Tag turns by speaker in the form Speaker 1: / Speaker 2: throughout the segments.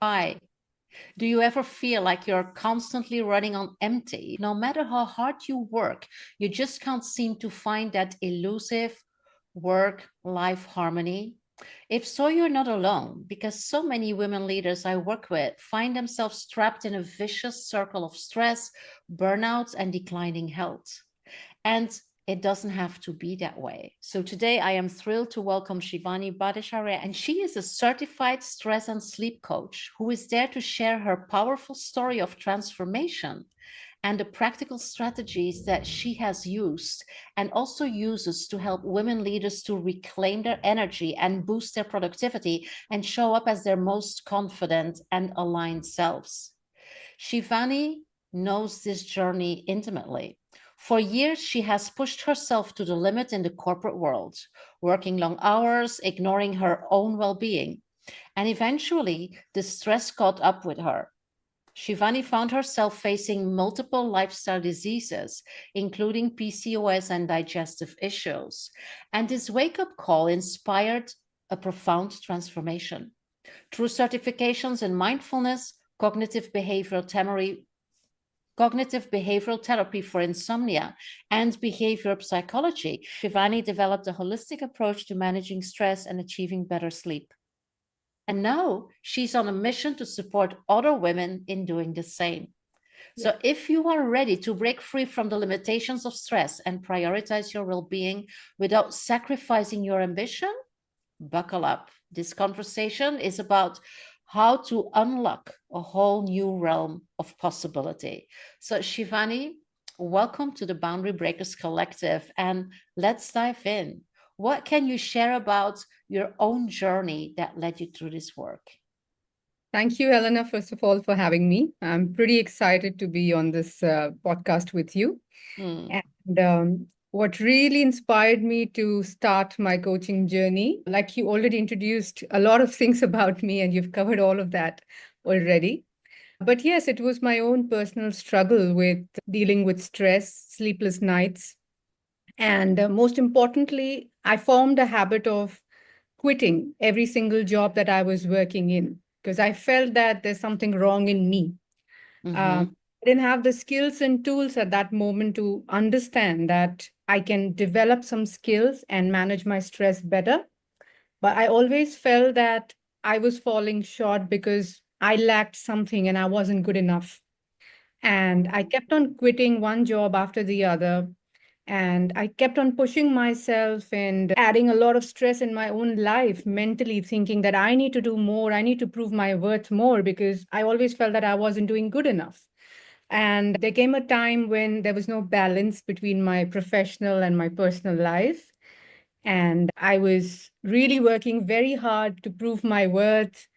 Speaker 1: Hi. Do you ever feel like you're constantly running on empty? No matter how hard you work, you just can't seem to find that elusive work-life harmony? If so, you're not alone because so many women leaders I work with find themselves trapped in a vicious circle of stress, burnout, and declining health. And it doesn't have to be that way. So today I am thrilled to welcome Shivani Bhattacharya, and she is a certified stress and sleep coach who is there to share her powerful story of transformation and the practical strategies that she has used and also uses to help women leaders to reclaim their energy and boost their productivity and show up as their most confident and aligned selves. Shivani knows this journey intimately. For years, she has pushed herself to the limit in the corporate world, working long hours, ignoring her own well being. And eventually, the stress caught up with her. Shivani found herself facing multiple lifestyle diseases, including PCOS and digestive issues. And this wake up call inspired a profound transformation. Through certifications in mindfulness, cognitive behavioral therapy for insomnia, and behavioral psychology, Shivani developed a holistic approach to managing stress and achieving better sleep. And now she's on a mission to support other women in doing the same. So, if you are ready to break free from the limitations of stress and prioritize your well being without sacrificing your ambition, buckle up. This conversation is about how to unlock a whole new realm of possibility. So, Shivani, welcome to the Boundary Breakers Collective, and let's dive in. What can you share about your own journey that led you through this work?
Speaker 2: Thank you, Helena, first of all, for having me. I'm pretty excited to be on this podcast with you.
Speaker 1: Hmm.
Speaker 2: And what really inspired me to start my coaching journey, like you already introduced a lot of things about me, and you've covered all of that already. But yes, it was my own personal struggle with dealing with stress, sleepless nights. And most importantly, I formed a habit of quitting every single job that I was working in because I felt that there's something wrong in me.
Speaker 1: Mm-hmm.
Speaker 2: I didn't have the skills and tools at that moment to understand that I can develop some skills and manage my stress better. But I always felt that I was falling short because I lacked something and I wasn't good enough. And I kept on quitting one job after the other. And I kept on pushing myself and adding a lot of stress in my own life, mentally thinking that I need to do more. I need to prove my worth more because I always felt that I wasn't doing good enough. And there came a time when there was no balance between my professional and my personal life. And I was really working very hard to prove my worth,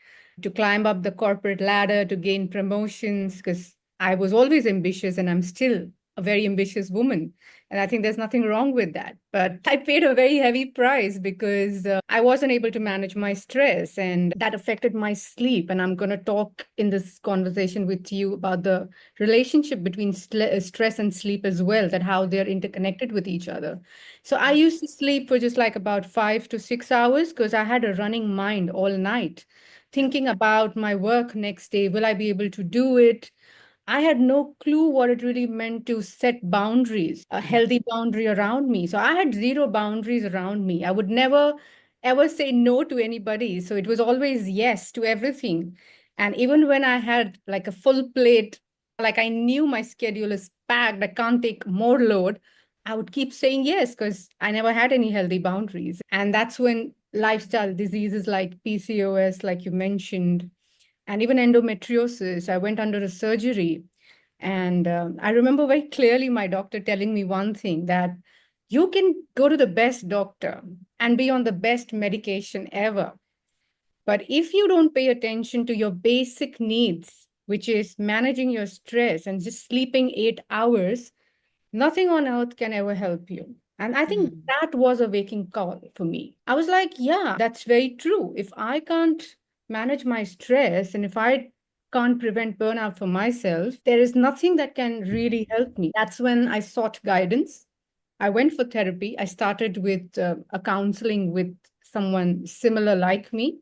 Speaker 2: to climb up the corporate ladder, to gain promotions, because I was always ambitious and I'm still a very ambitious woman. And I think there's nothing wrong with that. But I paid a very heavy price because I wasn't able to manage my stress and that affected my sleep. And I'm going to talk in this conversation with you about the relationship between stress and sleep as well, that how they're interconnected with each other. So I used to sleep for just like about 5 to 6 hours because I had a running mind all night, thinking about my work next day. Will I be able to do it? I had no clue what it really meant to set boundaries, a healthy boundary around me. So I had zero boundaries around me. I would never ever say no to anybody. So it was always yes to everything. And even when I had like a full plate, like I knew my schedule is packed, I can't take more load, I would keep saying yes because I never had any healthy boundaries. And that's when lifestyle diseases like PCOS, like you mentioned, and even endometriosis. I went under a surgery. And I remember very clearly my doctor telling me one thing that you can go to the best doctor and be on the best medication ever. But if you don't pay attention to your basic needs, which is managing your stress and just sleeping 8 hours, nothing on earth can ever help you. And I think
Speaker 1: Mm-hmm.
Speaker 2: that was a waking call for me. I was like, yeah, that's very true. If I can't manage my stress and if I can't prevent burnout for myself, there is nothing that can really help me. That's when I sought guidance. I went for therapy. I started with a counseling with someone similar like me.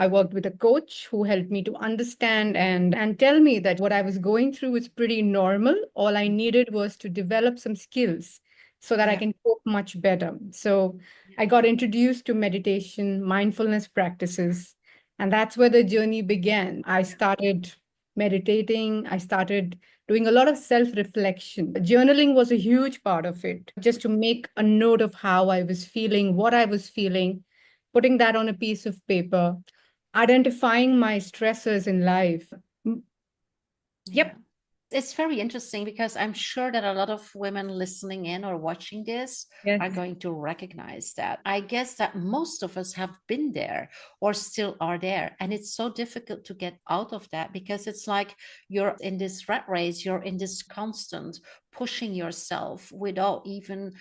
Speaker 2: I worked with a coach who helped me to understand and tell me that what I was going through was pretty normal. All I needed was to develop some skills so that I
Speaker 1: Yeah.
Speaker 2: can cope much better. So
Speaker 1: Yeah.
Speaker 2: I got introduced to meditation, mindfulness practices, and that's where the journey began. I started meditating, I started doing a lot of self reflection. Journaling was a huge part of it, just to make a note of how I was feeling, what I was feeling, putting that on a piece of paper, identifying my stressors in life.
Speaker 1: Yeah.
Speaker 2: Yep.
Speaker 1: It's very interesting because I'm sure that a lot of women listening in or watching this
Speaker 2: Yes.
Speaker 1: are going to recognize that. I guess that most of us have been there or still are there. And it's so difficult to get out of that because it's like you're in this rat race, you're in this constant pushing yourself without even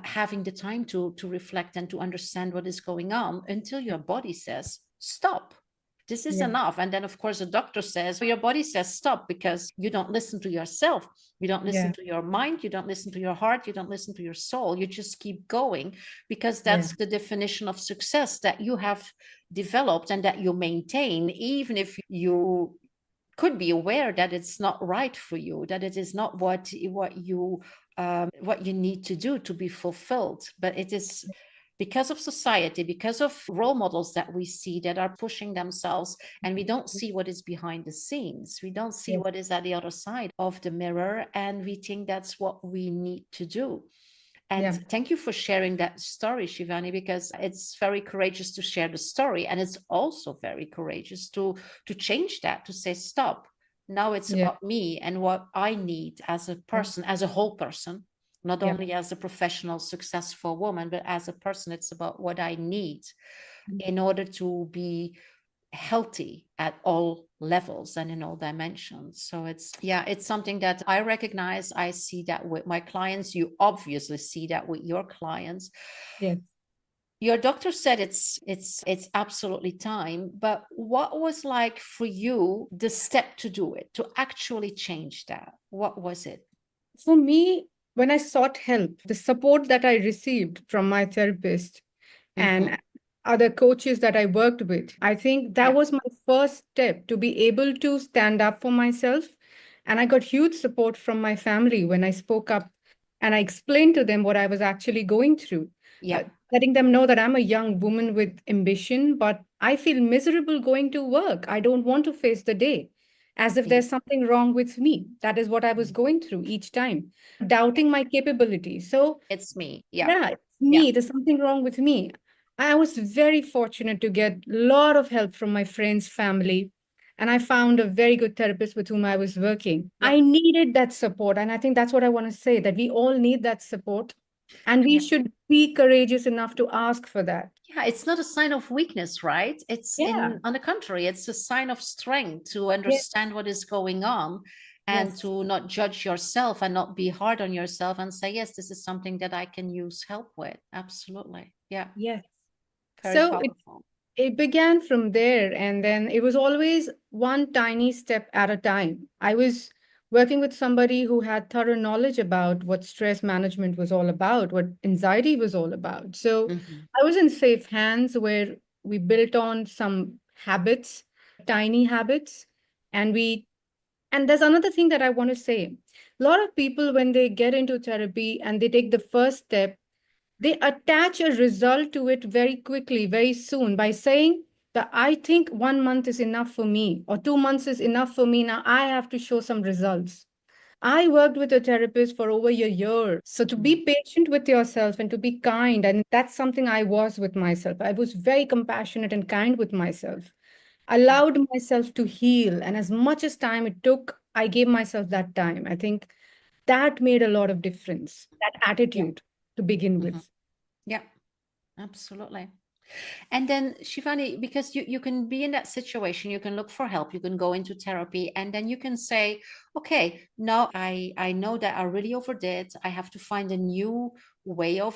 Speaker 1: having the time to reflect and to understand what is going on until your body says, stop. This is
Speaker 2: Yeah.
Speaker 1: enough. And then, of course, the doctor says, well, your body says stop because you don't listen to yourself. You don't listen
Speaker 2: Yeah.
Speaker 1: to your mind. You don't listen to your heart. You don't listen to your soul. You just keep going because
Speaker 2: Yeah.
Speaker 1: that's the definition of success that you have developed and that you maintain, even if you could be aware that it's not right for you, that it is not what you need to do to be fulfilled. But it is because of society, because of role models that we see that are pushing themselves, and we don't see what is behind the scenes. We don't see
Speaker 2: Yeah.
Speaker 1: what is at the other side of the mirror, and we think that's what we need to do. And
Speaker 2: Yeah.
Speaker 1: thank you for sharing that story, Shivani, because it's very courageous to share the story. And it's also very courageous to change that, to say, stop. Now it's
Speaker 2: Yeah.
Speaker 1: about me and what I need as a
Speaker 2: Yeah.
Speaker 1: person, as a whole person, not
Speaker 2: Yeah.
Speaker 1: only as a professional, successful woman, but as a person. It's about what I need in order to be healthy at all levels and in all dimensions. So it's something that I recognize. I see that with my clients. You obviously see that with your clients.
Speaker 2: Yes.
Speaker 1: Your doctor said it's absolutely time, but what was like for you the step to do it, to actually change that? What was it?
Speaker 2: For me, when I sought help, the support that I received from my therapist
Speaker 1: Mm-hmm.
Speaker 2: and other coaches that I worked with, I think that
Speaker 1: Yeah.
Speaker 2: was my first step to be able to stand up for myself. And I got huge support from my family when I spoke up and I explained to them what I was actually going through,
Speaker 1: Yeah.
Speaker 2: letting them know that I'm a young woman with ambition, but I feel miserable going to work. I don't want to face the day as if
Speaker 1: Yeah.
Speaker 2: there's something wrong with me. That is what I was going through each time, doubting my capability. So,
Speaker 1: It's me. Yeah.
Speaker 2: yeah, it's
Speaker 1: Yeah.
Speaker 2: me. There's something wrong with me. I was very fortunate to get a lot of help from my friends, family, and I found a very good therapist with whom I was working.
Speaker 1: Yeah.
Speaker 2: I needed that support, and I think that's what I want to say, that we all need that support, and we
Speaker 1: Yeah.
Speaker 2: should be courageous enough to ask for that.
Speaker 1: Yeah, it's not a sign of weakness, right? It's
Speaker 2: Yeah.
Speaker 1: on the contrary, it's a sign of strength to
Speaker 2: Yes.
Speaker 1: understand what is going on and
Speaker 2: Yes.
Speaker 1: to not judge yourself and not be hard on yourself and say, yes, this is something that I can use help with. Absolutely. Yeah,
Speaker 2: Yes.
Speaker 1: very
Speaker 2: So
Speaker 1: powerful.
Speaker 2: it began from there, and then it was always one tiny step at a time. I was working with somebody who had thorough knowledge about what stress management was all about, what anxiety was all about. So
Speaker 1: Mhm.
Speaker 2: I was in safe hands where we built on some habits, tiny habits, and and there's another thing that I want to say. A lot of people, when they get into therapy and they take the first step, they attach a result to it very quickly, very soon by saying that I think 1 month is enough for me or 2 months is enough for me. Now I have to show some results. I worked with a therapist for over a year. So to
Speaker 1: Mm.
Speaker 2: be patient with yourself and to be kind, and that's something I was with myself. I was very compassionate and kind with myself. I
Speaker 1: Yeah,
Speaker 2: allowed myself to heal. And as much as time it took, I gave myself that time. I think that made a lot of difference, that
Speaker 1: yeah.
Speaker 2: attitude to begin
Speaker 1: Mhm.
Speaker 2: with.
Speaker 1: Yeah, absolutely. And then Shivani, because you can be in that situation, you can look for help, you can go into therapy, and then you can say, okay, now I know that I really overdid. I have to find a new way of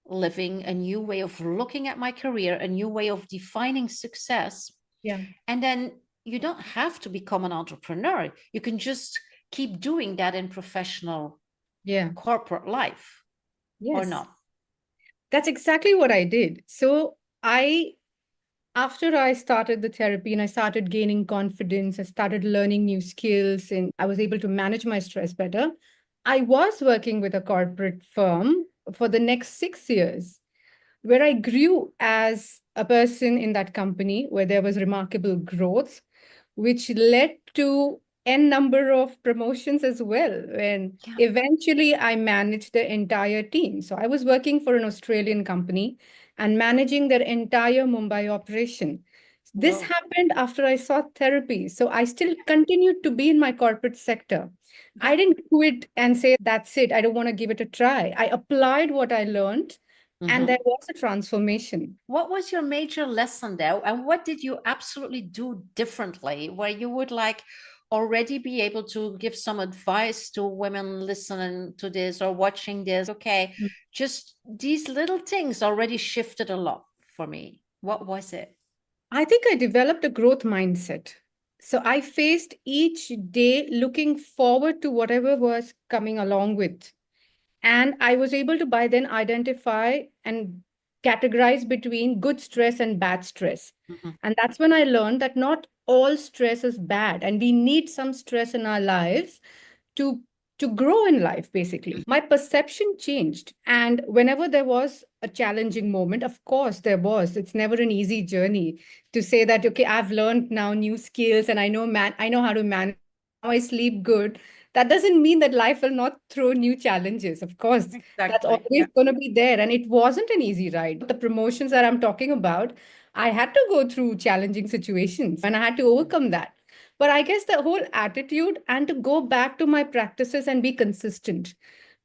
Speaker 1: living, a new way of looking at my career, a new way of defining success.
Speaker 2: Yeah.
Speaker 1: And then you don't have to become an entrepreneur. You can just keep doing that in professional
Speaker 2: Yeah.
Speaker 1: corporate life or
Speaker 2: Yes.
Speaker 1: not.
Speaker 2: That's exactly what I did. So I after I started the therapy and I started gaining confidence, I started learning new skills, and I was able to manage my stress better. I was working with a corporate firm for the next 6 years, where I grew as a person in that company, where there was remarkable growth, which led to n number of promotions as well. And
Speaker 1: Yeah.
Speaker 2: eventually, I managed the entire team. So I was working for an Australian company and managing their entire Mumbai operation. This
Speaker 1: Whoa.
Speaker 2: happened after I sought therapy. So I still continued to be in my corporate sector.
Speaker 1: Yeah.
Speaker 2: I didn't quit and say, that's it, I don't want to give it a try. I applied what I learned, and there
Speaker 1: Mhm.
Speaker 2: was a transformation.
Speaker 1: What was your major lesson there? And what did you absolutely do differently where you would like already be able to give some advice to women listening to this or watching this? Okay, just these little things already shifted a lot for me. What was it?
Speaker 2: I think I developed a growth mindset. So I faced each day looking forward to whatever was coming along with. And I was able to by then identify and categorize between good stress and bad stress.
Speaker 1: Mhm.
Speaker 2: And that's when I learned that not all stress is bad, and we need some stress in our lives to to grow in life. Basically, my perception changed, and whenever there was a challenging moment, of course there was, it's never an easy journey to say that, okay, I've learned now new skills and I know how to manage it, and now I sleep good. That doesn't mean that life will not throw new challenges. Of course, that's
Speaker 1: Exactly.
Speaker 2: always
Speaker 1: Yeah.
Speaker 2: going to be there, and it wasn't an easy ride. The promotions that I'm talking about, I had to go through challenging situations and I had to overcome that. But I guess the whole attitude and to go back to my practices and be consistent.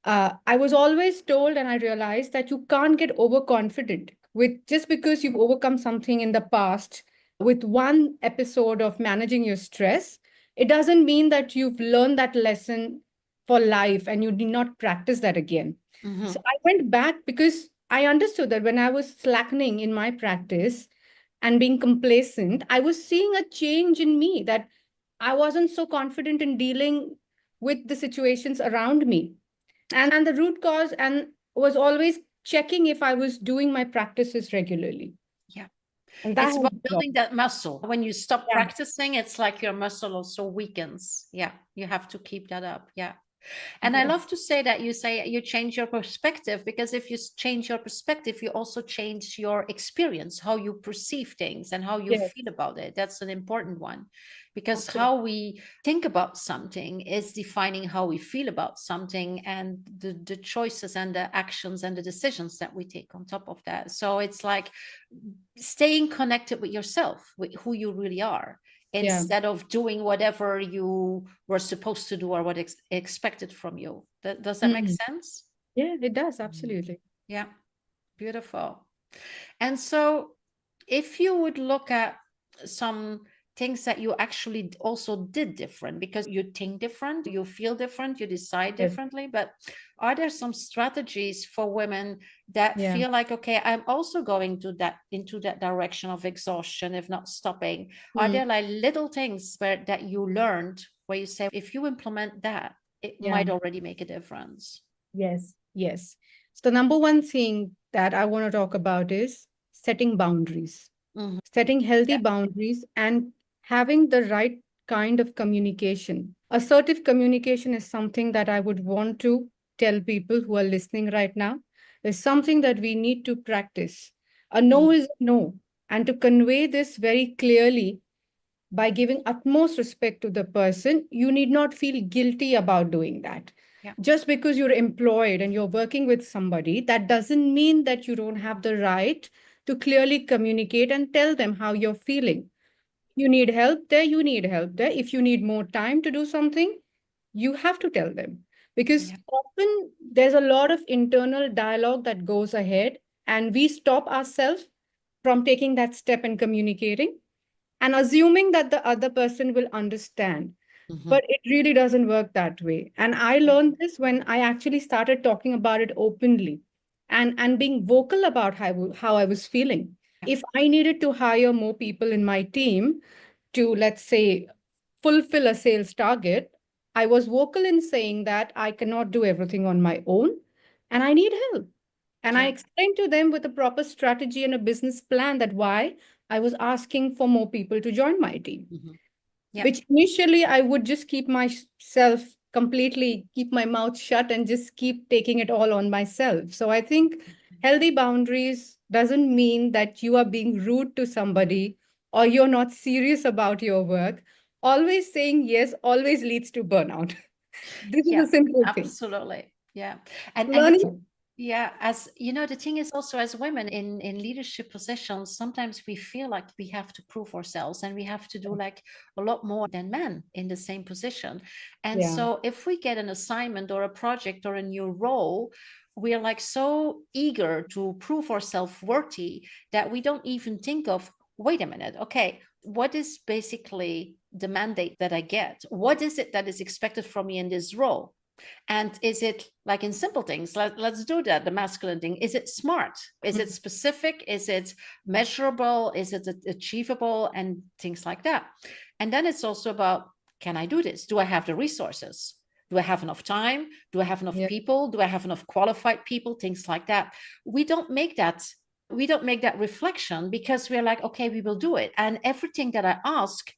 Speaker 2: I was always told, and I realized that you can't get overconfident with just because you've overcome something in the past with one episode of managing your stress. It doesn't mean that you've learned that lesson for life and you did not practice that again. So
Speaker 1: Mhm.
Speaker 2: I went back because I understood that when I was slackening in my practice and being complacent, I was seeing a change in me, that I wasn't so confident in dealing with the situations around me. And the root cause and was always checking if I was doing my practices regularly.
Speaker 1: Yeah.
Speaker 2: And that
Speaker 1: It's
Speaker 2: has
Speaker 1: about building that muscle. When you stop
Speaker 2: yeah.
Speaker 1: practicing, it's like your muscle also weakens. Yeah. You have to keep that up. Yeah. And I
Speaker 2: Yes.
Speaker 1: love to say that you say you change your perspective, because if you change your perspective, you also change your experience, how you perceive things and how you
Speaker 2: Yes.
Speaker 1: feel about it. That's an important one, because
Speaker 2: Absolutely.
Speaker 1: how we think about something is defining how we feel about something, and the choices and the actions and the decisions that we take on top of that. So it's like staying connected with yourself, with who you really are,
Speaker 2: Yeah.
Speaker 1: instead of doing whatever you were supposed to do or what expected from you. Does that make
Speaker 2: Mm.
Speaker 1: sense?
Speaker 2: Yeah, it does.
Speaker 1: Mm.
Speaker 2: Absolutely.
Speaker 1: Yeah, beautiful. And so, if you would look at some things that you actually also did different, because you think different, you feel different, you decide
Speaker 2: Yes.
Speaker 1: differently, but are there some strategies for women that
Speaker 2: Yeah.
Speaker 1: feel like, okay, I'm also going to that into that direction of exhaustion, if not stopping? Are
Speaker 2: Mm.
Speaker 1: there like little things where that you learned where you say, if you implement that, it
Speaker 2: Yeah.
Speaker 1: might already make a difference?
Speaker 2: Yes. Yes. So the number one thing that I want to talk about is setting boundaries,
Speaker 1: Mhm.
Speaker 2: setting healthy
Speaker 1: Yeah.
Speaker 2: boundaries, and having the right kind of communication. Assertive communication is something that I would want to tell people who are listening right now. Is something that we need to practice. A no
Speaker 1: Mhm.
Speaker 2: is a no. And to convey this very clearly by giving utmost respect to the person, you need not feel guilty about doing that.
Speaker 1: Yeah.
Speaker 2: Just because you're employed and you're working with somebody, that doesn't mean that you don't have the right to clearly communicate and tell them how you're feeling. You need help there, you need help there. If you need more time to do something, you have to tell them. Because
Speaker 1: Yeah.
Speaker 2: often there's a lot of internal dialogue that goes ahead, and we stop ourselves from taking that step and communicating and assuming that the other person will understand.
Speaker 1: Mhm.
Speaker 2: But it really doesn't work that way. And I
Speaker 1: Yeah.
Speaker 2: learned this when I actually started talking about it openly and being vocal about how I was feeling. If I needed to hire more people in my team to, let's say, fulfill a sales target, I was vocal in saying that I cannot do everything on my own and I need help. And I
Speaker 1: Yeah.
Speaker 2: explained to them with a proper strategy and a business plan that why I was asking for more people to join my team,
Speaker 1: Mhm. Yeah.
Speaker 2: which initially I would just keep myself completely, keep my mouth shut and just keep taking it all on myself. So I think healthy boundaries doesn't mean that you are being rude to somebody or you're not serious about your work. Always saying yes always leads to burnout. This is
Speaker 1: Yeah,
Speaker 2: a simple thing.
Speaker 1: absolutely. Yeah. And the
Speaker 2: Learning.
Speaker 1: yeah, as you know, the thing is also as women in leadership positions, sometimes we feel like we have to prove ourselves and we have to do like a lot more than men in the same position. And
Speaker 2: Yeah.
Speaker 1: so if we get an assignment or a project or a new role, we are like so eager to prove ourselves worthy that we don't even think of, wait a minute, okay, what is basically the mandate that I get? What is it that is expected from me in this role? And is it like in simple things? Let's do that. The masculine thing. Is it smart? Is it specific? Is it measurable? Is it achievable? And things like that. And then it's also about, can I do this? Do I have the resources? Do I have enough time? Do I have enough
Speaker 2: Yeah.
Speaker 1: people? Do I have enough qualified people? Things like that. We don't make that. We don't make that reflection because we're like, okay, we will do it. And everything that I ask,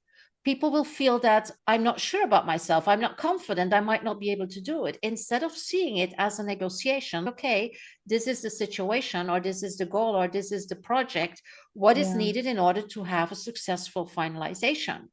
Speaker 1: people will feel that I'm not sure about myself. I'm not confident. I might not be able to do it. Instead of seeing it as a negotiation, okay, this is the situation, or this is the goal, or this is the project. What is
Speaker 2: Yeah.
Speaker 1: needed in order to have a successful finalization?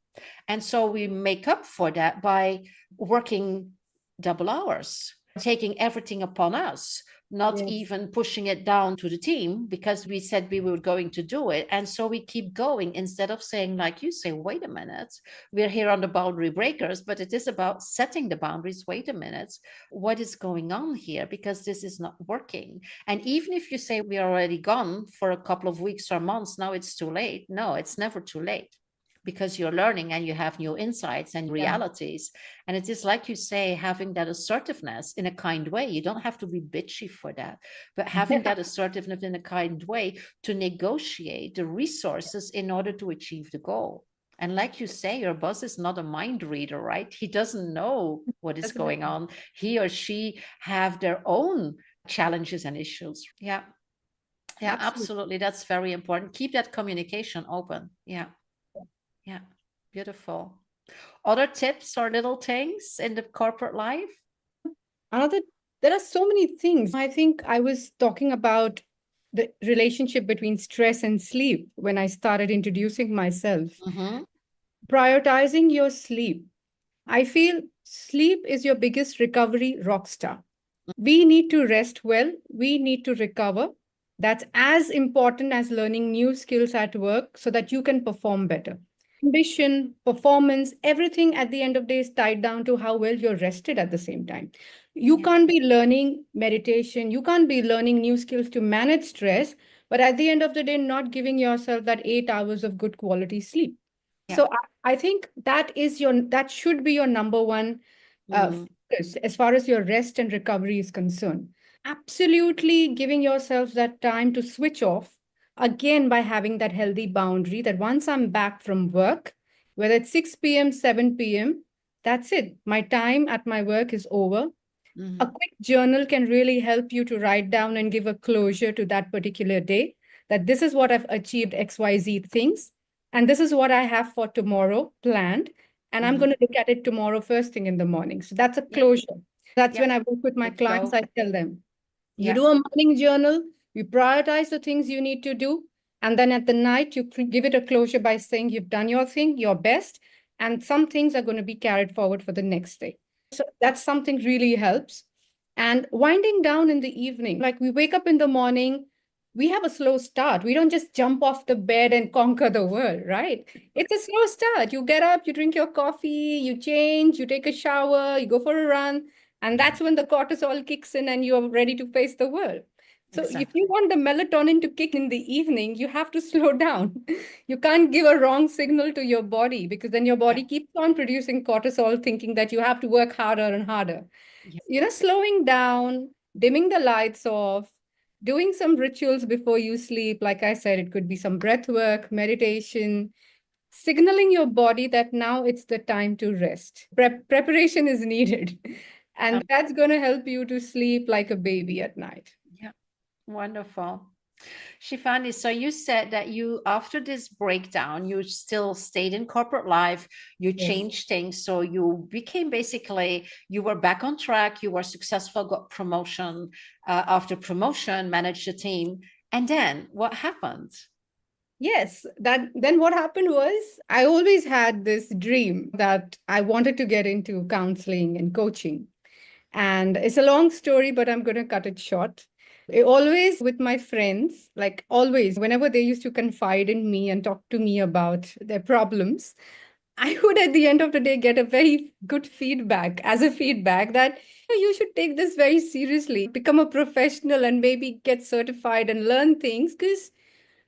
Speaker 1: And so we make up for that by working double hours, taking everything upon us, not
Speaker 2: Yes.
Speaker 1: even pushing it down to the team because we said we were going to do it. And so we keep going instead of saying, like you say, wait a minute, we're here on the boundary breakers, but it is about setting the boundaries. Wait a minute, what is going on here? Because this is not working. And even if you say we are already gone for a couple of weeks or months, now it's too late. No, it's never too late because you're learning and you have new insights and
Speaker 2: Yeah.
Speaker 1: realities. And it is like you say, having that assertiveness in a kind way. You don't have to be bitchy for that, but having that assertiveness in a kind way to negotiate the resources in order to achieve the goal. And like you say, your boss is not a mind reader, right? He doesn't know what is
Speaker 2: That's
Speaker 1: going
Speaker 2: right.
Speaker 1: on. He or she have their own challenges and issues. Yeah. Yeah,
Speaker 2: Absolutely.
Speaker 1: absolutely. That's very important. Keep that communication open. Yeah. Yeah. Beautiful. Other tips or little things in the corporate life?
Speaker 2: Another, there are so many things. I think I was talking about the relationship between stress and sleep when I started introducing myself.
Speaker 1: Mm-hmm.
Speaker 2: Prioritizing your sleep. I feel sleep is your biggest recovery rock star. We need to rest well, we need to recover. That's as important as learning new skills at work so that you can perform better. Ambition, performance, everything at the end of the day is tied down to how well you're rested at the same time. You
Speaker 1: Yeah.
Speaker 2: can't be learning meditation, you can't be learning new skills to manage stress, but at the end of the day, not giving yourself that 8 hours of good quality sleep.
Speaker 1: Yeah.
Speaker 2: So I think that should be your number one
Speaker 1: Mm-hmm.
Speaker 2: focus as far as your rest and recovery is concerned. Absolutely giving yourself that time to switch off again by having that healthy boundary that once I'm back from work, whether it's 6 p.m., 7 p.m., that's it. My time at my work is over. A
Speaker 1: Mm-hmm.
Speaker 2: quick journal can really help you to write down and give a closure to that particular day that this is what I've achieved XYZ things. And this is what I have for tomorrow planned. And I'm
Speaker 1: Mm-hmm.
Speaker 2: going to look at it tomorrow, first thing in the morning. So that's a
Speaker 1: Yeah.
Speaker 2: closure. That's
Speaker 1: Yeah.
Speaker 2: when I work with my
Speaker 1: Good to
Speaker 2: clients,
Speaker 1: go.
Speaker 2: I tell them, you
Speaker 1: Yeah.
Speaker 2: do a morning journal, you prioritize the things you need to do. And then at the night, you give it a closure by saying you've done your thing, your best. And some things are going to be carried forward for the next day. So that's something really helps. And winding down in the evening, like we wake up in the morning, we have a slow start. We don't just jump off the bed and conquer the world, right? It's a slow start. You get up, you drink your coffee, you change, you take a shower, you go for a run, and that's when the cortisol kicks in and you're ready to face the world. So if you
Speaker 1: Exactly.
Speaker 2: want the melatonin to kick in the evening, you have to slow down. You can't give a wrong signal to your body because then your
Speaker 1: Yeah.
Speaker 2: body keeps on producing cortisol, thinking that you have to work harder and harder.
Speaker 1: Yeah.
Speaker 2: Slowing down, dimming the lights off, doing some rituals before you sleep. Like I said, it could be some breath work, meditation, signaling your body that now it's the time to rest. Preparation is needed. And
Speaker 1: Um,
Speaker 2: that's going to help you to sleep like a baby at night.
Speaker 1: yeah. Wonderful. Shifani, so you said that you, after this breakdown, you still stayed in corporate life, you
Speaker 2: Yes.
Speaker 1: changed things. So you became basically, you were back on track, you were successful, got promotion after promotion, managed a team. And then what happened?
Speaker 2: Yes, that then what happened was I always had this dream that I wanted to get into counseling and coaching. And it's a long story, but I'm going to cut it short. Always with my friends, like always, whenever they used to confide in me and talk to me about their problems, I would at the end of the day get a very good feedback as a feedback that you should take this very seriously, become a professional and maybe get certified and learn things because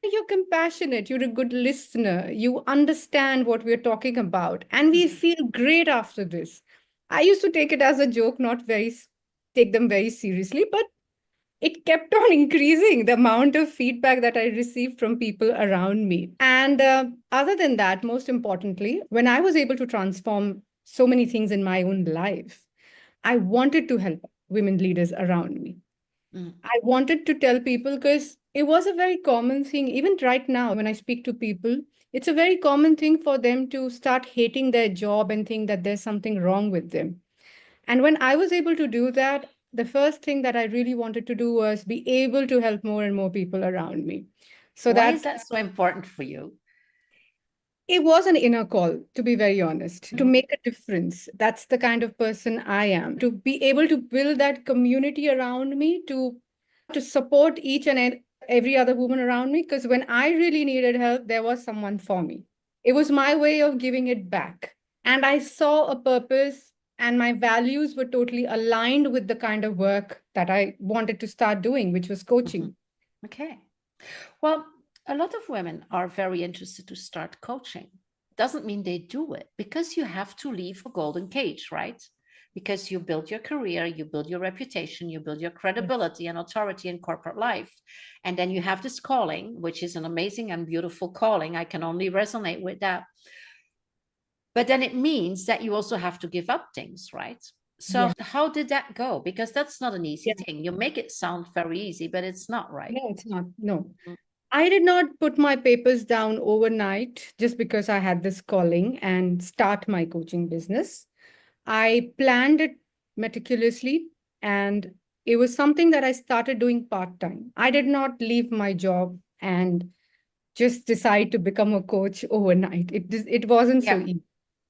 Speaker 2: you're compassionate, you're a good listener, you understand what we're talking about, and we
Speaker 1: Mhm,
Speaker 2: feel great after this. I used to take it as a joke, not take them very seriously, but it kept on increasing the amount of feedback that I received from people around me. And other than that, most importantly, when I was able to transform so many things in my own life, I wanted to help women leaders around me.
Speaker 1: mm.
Speaker 2: I wanted to tell people because it was a very common thing. Even right now, when I speak to people, it's a very common thing for them to start hating their job and think that there's something wrong with them. And when I was able to do that, the first thing that I really wanted to do was be able to help more and more people around me. So
Speaker 1: Why is
Speaker 2: that
Speaker 1: that so important for you?
Speaker 2: it was an inner call, to be very honest, to
Speaker 1: Mhm,
Speaker 2: make a difference. That's the kind of person I am. To be able to build that community around me, to support each and every other woman around me. Because when I really needed help, there was someone for me. It was my way of giving it back. And I saw a purpose, and my values were totally aligned with the kind of work that I wanted to start doing, which was
Speaker 1: mhm.
Speaker 2: coaching.
Speaker 1: Okay. Well, a lot of women are very interested to start coaching. Doesn't mean they do it because you have to leave a golden cage, right? Because you build your career, you build your reputation, you build your
Speaker 2: Yes.
Speaker 1: credibility and authority in corporate life. And then you have this calling, which is an amazing and beautiful calling. I can only resonate with that. But then it means that you also have to give up things, right? So,
Speaker 2: Yeah.
Speaker 1: how did that go? Because that's not an easy
Speaker 2: Yeah.
Speaker 1: thing. You make it sound very easy, but it's not, right?
Speaker 2: No, it's not. No. I did not put my papers down overnight just because I had this calling and start my coaching business. I planned it meticulously, and it was something that I started doing part time. I did not leave my job and just decide to become a coach overnight. It wasn't so
Speaker 1: Yeah.
Speaker 2: easy.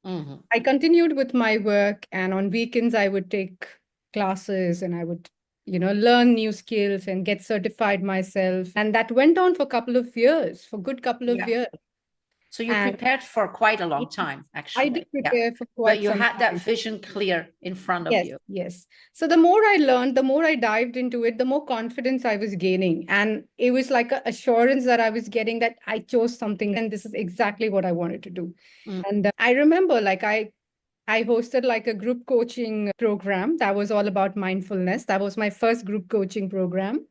Speaker 1: Hmm.
Speaker 2: I continued with my work, and on weekends I would take classes and I would, learn new skills and get certified myself. And that went on for a couple of years, for good couple of
Speaker 1: Yeah.
Speaker 2: years.
Speaker 1: So you
Speaker 2: And
Speaker 1: prepared for quite a long
Speaker 2: yes,
Speaker 1: time,
Speaker 2: I did
Speaker 1: actually. Yeah.
Speaker 2: prepare for
Speaker 1: But
Speaker 2: quite
Speaker 1: you
Speaker 2: some
Speaker 1: had that
Speaker 2: time.
Speaker 1: vision clear in front of
Speaker 2: Yes,
Speaker 1: you.
Speaker 2: yes. So the more I learned, the more I dived into it, the more confidence I was gaining. And it was like an assurance that I was getting that I chose something and this is exactly what I wanted to do.
Speaker 1: Mm.
Speaker 2: And I remember I hosted like a group coaching program that was all about mindfulness. That was my first group coaching program.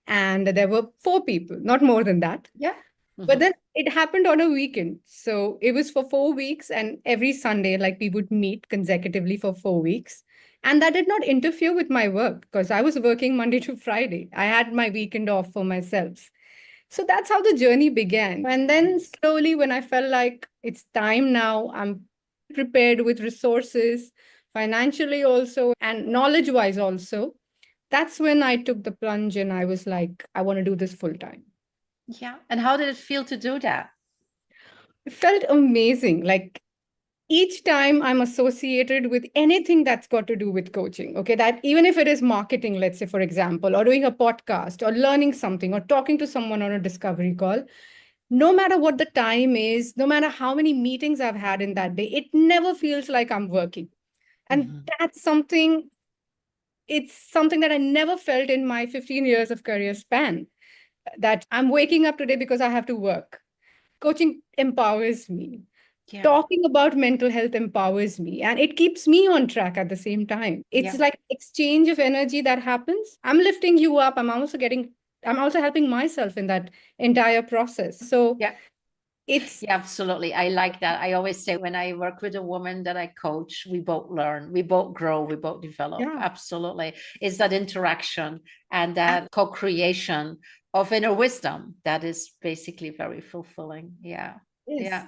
Speaker 2: And there were 4 people, not more than that.
Speaker 1: Yeah.
Speaker 2: But
Speaker 1: Hmm.
Speaker 2: then it happened on a weekend. So it was for 4 weeks. And every Sunday, like we would meet consecutively for 4 weeks. And that did not interfere with my work because I was working Monday to Friday. I had my weekend off for myself. So that's how the journey began. And then slowly, when I felt like it's time now, I'm prepared with resources, financially also, and knowledge wise also. That's when I took the plunge and I was like, I want to do this full time.
Speaker 1: Yeah. And how did it feel to do that?
Speaker 2: It felt amazing. Like each time I'm associated with anything that's got to do with coaching, okay, that even if it is marketing, let's say, for example, or doing a podcast or learning something or talking to someone on a discovery call, no matter what the time is, no matter how many meetings I've had in that day, it never feels like I'm working. And
Speaker 1: Hmm.
Speaker 2: that's something, it's something that I never felt in my 15 years of career span, that I'm waking up today because I have to work. Coaching empowers me.
Speaker 1: Yeah.
Speaker 2: Talking about mental health empowers me and it keeps me on track at the same time. It's
Speaker 1: Yeah.
Speaker 2: like exchange of energy that happens. I'm lifting you up. I'm also helping myself in that entire process. So
Speaker 1: Yeah.
Speaker 2: It's
Speaker 1: Yeah, absolutely. I like that. I always say when I work with a woman that I coach, we both learn, we both grow, we both develop.
Speaker 2: yeah,
Speaker 1: Absolutely. It's that interaction and that co-creation of inner wisdom that is basically very fulfilling. Yeah.
Speaker 2: yes.
Speaker 1: Yeah.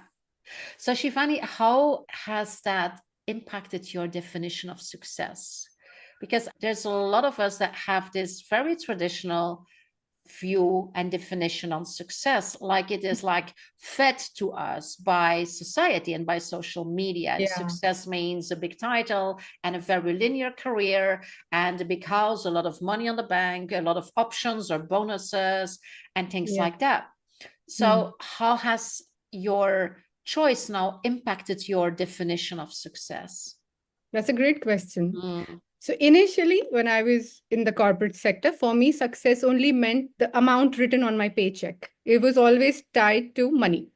Speaker 1: So, Shivani, how has that impacted your definition of success? Because there's a lot of us that have this very traditional view and definition on success, like it is like fed to us by society and by social media. And
Speaker 2: Yeah,
Speaker 1: success means a big title and a very linear career and a big house, a lot of money on the bank, a lot of options or bonuses and things
Speaker 2: yeah.
Speaker 1: like that.
Speaker 2: Hmm.
Speaker 1: So how has your choice now impacted your definition of success?
Speaker 2: That's a great question.
Speaker 1: Mm,
Speaker 2: So initially, when I was in the corporate sector, for me, success only meant the amount written on my paycheck. It was always tied to money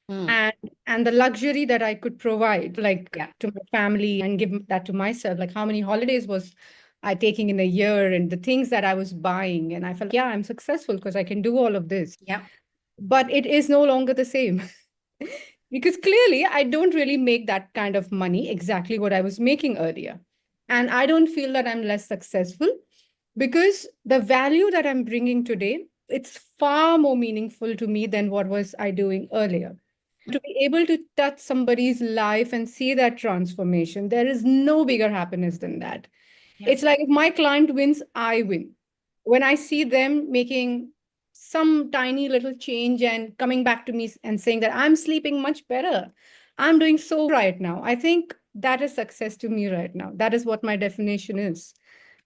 Speaker 1: mm,
Speaker 2: and and the luxury that I could provide, like
Speaker 1: yeah,
Speaker 2: to my family and give that to myself. Like how many holidays was I taking in a year and the things that I was buying. And I felt, yeah, I'm successful because I can do all of this.
Speaker 1: yeah,
Speaker 2: But it is no longer the same. Because clearly I don't really make that kind of money exactly what I was making earlier. And I don't feel that I'm less successful because the value that I'm bringing today, it's far more meaningful to me than what was I doing earlier. To be able to touch somebody's life and see that transformation, there is no bigger happiness than that.
Speaker 1: yeah.
Speaker 2: It's like if my client wins, I win. When I see them making some tiny little change and coming back to me and saying that I'm sleeping much better, I'm doing so right now. I think that is success to me right now. That is what my definition is.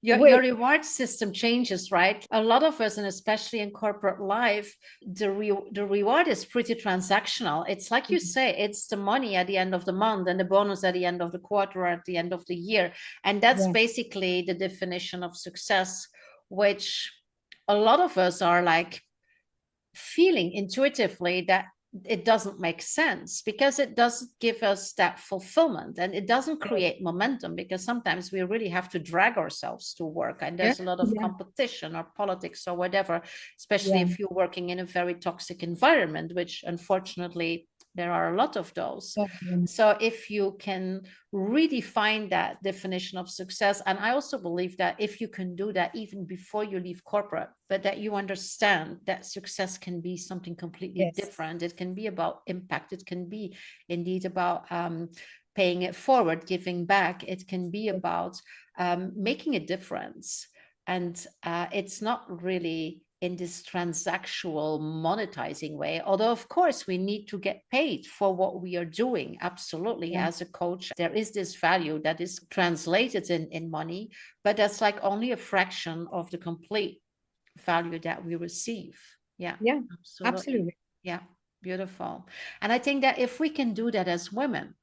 Speaker 1: Your
Speaker 2: Wait,
Speaker 1: reward system changes, right? A lot of us, and especially in corporate life, the reward is pretty transactional. It's like you say, it's the money at the end of the month and the bonus at the end of the quarter or at the end of the year. And that's
Speaker 2: yeah,
Speaker 1: basically the definition of success, which a lot of us are like feeling intuitively that it doesn't make sense because it doesn't give us that fulfillment and it doesn't
Speaker 2: yeah,
Speaker 1: create momentum because sometimes we really have to drag ourselves to work and
Speaker 2: yeah,
Speaker 1: there's a lot of
Speaker 2: yeah,
Speaker 1: competition or politics or whatever, especially
Speaker 2: yeah.
Speaker 1: if you're working in a very toxic environment, which unfortunately there are a lot of those.
Speaker 2: Yeah.
Speaker 1: So if you can redefine that definition of success, and I also believe that if you can do that even before you leave corporate, but that you understand that success can be something completely
Speaker 2: Yes.
Speaker 1: different. It can be about impact. It can be indeed about paying it forward, giving back. It can be about making a difference. And it's not really in this transactional monetizing way, although of course we need to get paid for what we are doing. Absolutely,
Speaker 2: Yeah.
Speaker 1: as a coach there is this value that is translated in money, but that's like only a fraction of the complete value that we receive. Yeah,
Speaker 2: Yeah.
Speaker 1: absolutely.
Speaker 2: Absolutely.
Speaker 1: Yeah, beautiful. And I think that if we can do that as women,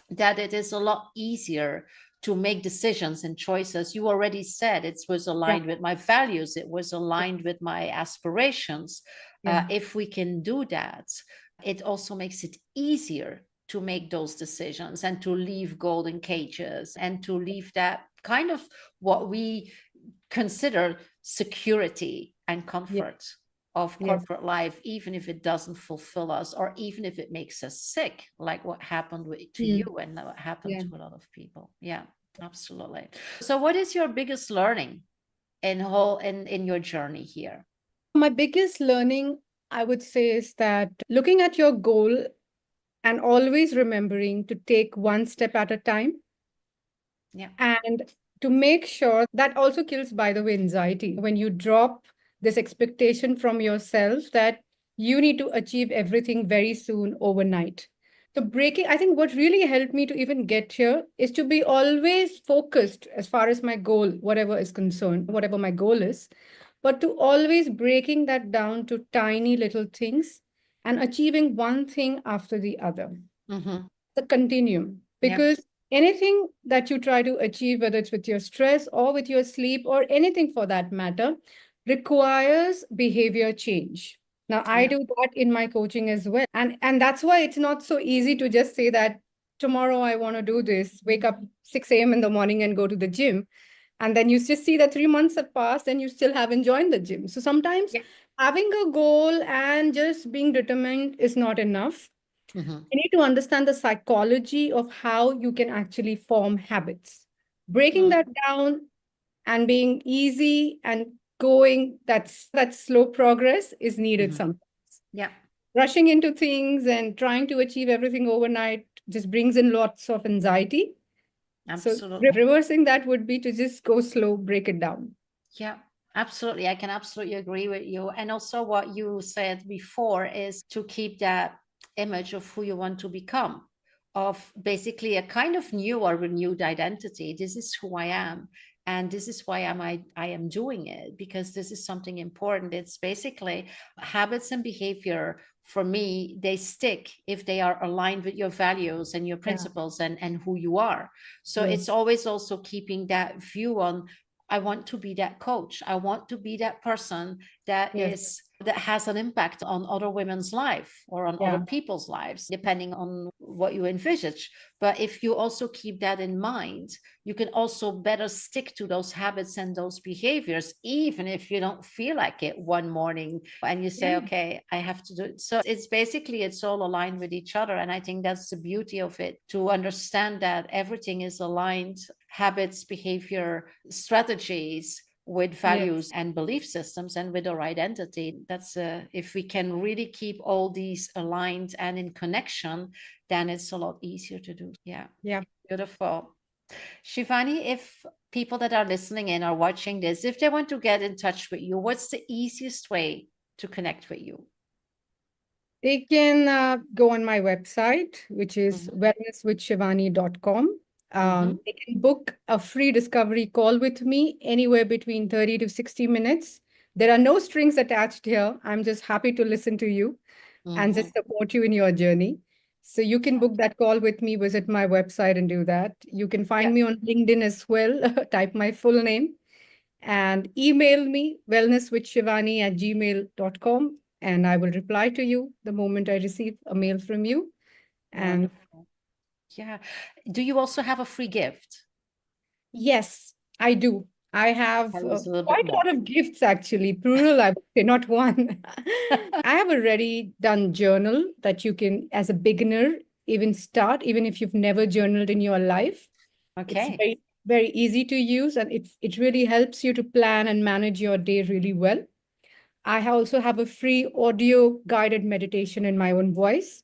Speaker 1: that it is a lot easier to make decisions and choices. You already said it was
Speaker 2: Yeah.
Speaker 1: aligned with my values, it was aligned with my aspirations.
Speaker 2: Yeah.
Speaker 1: If we can do that, it also makes it easier to make those decisions and to leave golden cages and to leave that kind of what we consider security and
Speaker 2: Yeah.
Speaker 1: comfort of
Speaker 2: Yes.
Speaker 1: corporate life, even if it doesn't fulfill us or even if it makes us sick, like what happened to you
Speaker 2: Mm.
Speaker 1: and what happened
Speaker 2: Yeah.
Speaker 1: to a lot of people. Yeah, absolutely. So what is your biggest learning in your journey here?
Speaker 2: My biggest learning, I would say, is that looking at your goal and always remembering to take one step at a time
Speaker 1: Yeah.
Speaker 2: and to make sure that also kills, by the way, anxiety. When you drop this expectation from yourself that you need to achieve everything very soon overnight. So, breaking, I think what really helped me to even get here is to be always focused as far as my goal, whatever is concerned, whatever my goal is, but to always breaking that down to tiny little things and achieving one thing after the other,
Speaker 1: Mm-hmm.
Speaker 2: the continuum.
Speaker 1: Yeah.
Speaker 2: Because anything that you try to achieve, whether it's with your stress or with your sleep or anything for that matter, requires behavior change. Now, I
Speaker 1: Yeah.
Speaker 2: do that in my coaching as well. And that's why it's not so easy to just say that tomorrow I want to do this, wake up 6 a.m. in the morning and go to the gym. And then you just see that 3 months have passed and you still haven't joined the gym. So sometimes
Speaker 1: Yeah.
Speaker 2: having a goal and just being determined is not enough.
Speaker 1: Mhm.
Speaker 2: You need to understand the psychology of how you can actually form habits. Breaking
Speaker 1: Mm.
Speaker 2: that down and being easy and going, that slow progress is needed
Speaker 1: Mhm.
Speaker 2: sometimes.
Speaker 1: Yeah,
Speaker 2: Rushing into things and trying to achieve everything overnight just brings in lots of anxiety. So
Speaker 1: absolutely.
Speaker 2: reversing that would be to just go slow, break it down.
Speaker 1: Yeah, absolutely. I can absolutely agree with you. And also, what you said before is to keep that image of who you want to become, of basically a kind of new or renewed identity. This is who I am. And this is why I am doing it, because this is something important. It's basically habits and behavior. For me, they stick if they are aligned with your values and your
Speaker 2: Yeah.
Speaker 1: principles and who you are. So it's
Speaker 2: Yes.
Speaker 1: always also keeping that view on, I want to be that coach. I want to be that person
Speaker 2: Yes.
Speaker 1: that has an impact on other women's life or on other
Speaker 2: Yeah.
Speaker 1: people's lives, depending on what you envisage. But if you also keep that in mind, you can also better stick to those habits and those behaviors, even if you don't feel like it one morning and you say,
Speaker 2: Yeah.
Speaker 1: okay, I have to do it. So it's basically, it's all aligned with each other. And I think that's the beauty of it, to understand that everything is aligned: habits, behavior, strategies, with
Speaker 2: Yes.
Speaker 1: values and belief systems, and with our identity. That's if we can really keep all these aligned and in connection, then it's a lot easier to do. Yeah,
Speaker 2: Yeah.
Speaker 1: beautiful. Shivani, if people that are listening in or watching this, if they want to get in touch with you, what's the easiest way to connect with you?
Speaker 2: They can go on my website, which is
Speaker 1: Mm-hmm.
Speaker 2: wellnesswithshivani.com.
Speaker 1: Mm-hmm.
Speaker 2: They can book a free discovery call with me anywhere between 30 to 60 minutes. There are no strings attached here. I'm just happy to listen to you and
Speaker 1: Mm-hmm.
Speaker 2: just support you in your journey. So you can book that call with me, visit my website and do that. You can
Speaker 1: Yeah,
Speaker 2: find me on LinkedIn as well. Type my full name and email me wellnesswithshivani@gmail.com, and I will reply to you the moment I receive a mail from you. And
Speaker 1: wonderful. Yeah. Do you also have a free gift?
Speaker 2: yes, I do. I have
Speaker 1: Tell us a little bit
Speaker 2: quite a
Speaker 1: more.
Speaker 2: lot of gifts, actually, plural, I would say, not one. I have a ready done journal that you can, as a beginner, even start, even if you've never journaled in your life. It's
Speaker 1: Okay.
Speaker 2: very, very easy to use, and it really helps you to plan and manage your day really well. I also have a free audio guided meditation in my own voice.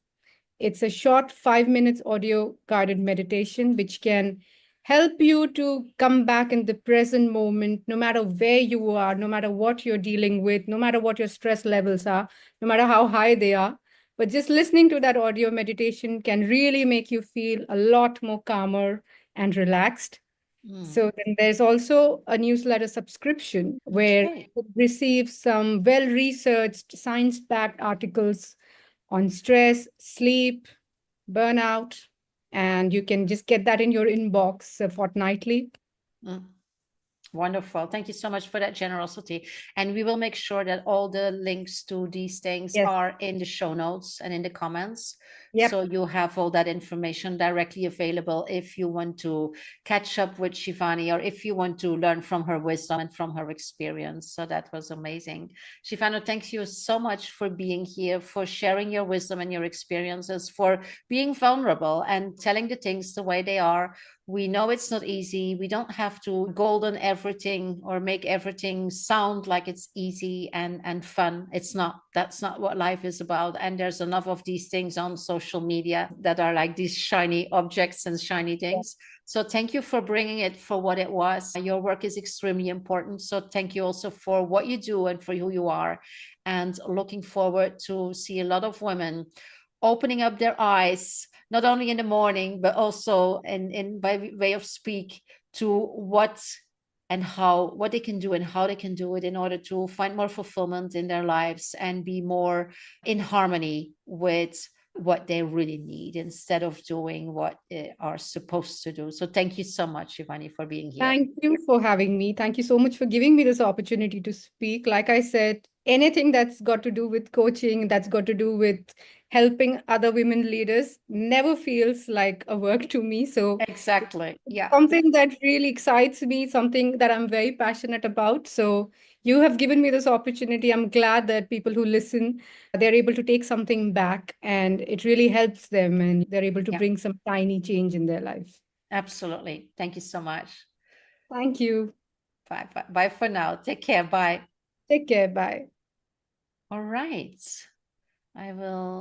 Speaker 2: It's a short 5 minutes audio guided meditation, which can help you to come back in the present moment, no matter where you are, no matter what you're dealing with, no matter what your stress levels are, no matter how high they are. But just listening to that audio meditation can really make you feel a lot more calmer and relaxed.
Speaker 1: Mm.
Speaker 2: So then there's also a newsletter subscription where
Speaker 1: Okay.
Speaker 2: you receive some well-researched, science-backed articles on stress, sleep, burnout, and you can just get that in your inbox fortnightly.
Speaker 1: Mm. Wonderful. Thank you so much for that generosity. And we will make sure that all the links to these things
Speaker 2: Yes.
Speaker 1: are in the show notes and in the comments.
Speaker 2: Yep.
Speaker 1: So you have all that information directly available if you want to catch up with Shivani, or if you want to learn from her wisdom and from her experience. So that was amazing. Shivani, thank you so much for being here, for sharing your wisdom and your experiences, for being vulnerable and telling the things the way they are. We know it's not easy. We don't have to golden everything or make everything sound like it's easy and fun. It's not. That's not what life is about. And there's enough of these things on social media that are like these shiny objects and shiny things. So thank you for bringing it for what it was. Your work is extremely important. So thank you also for what you do and for who you are. And looking forward to see a lot of women opening up their eyes, not only in the morning, but also in by way of speak, to what and how, what they can do and how they can do it in order to find more fulfillment in their lives and be more in harmony with what they really need instead of doing what they are supposed to do. So thank you so much, Shivani, for being here.
Speaker 2: Thank you for having me. Thank you so much for giving me this opportunity to speak. Like I said, anything that's got to do with coaching, that's got to do with helping other women leaders, never feels like a work to me. So
Speaker 1: Exactly. Yeah.
Speaker 2: something that really excites me, something that I'm very passionate about. So you have given me this opportunity. I'm glad that people who listen, they're able to take something back and it really helps them and they're able to
Speaker 1: Yeah.
Speaker 2: bring some tiny change in their life.
Speaker 1: Absolutely. Thank you so much.
Speaker 2: Thank you.
Speaker 1: Bye. Bye. Bye for now. Take care. Bye.
Speaker 2: Take care. Bye.
Speaker 1: All right. I will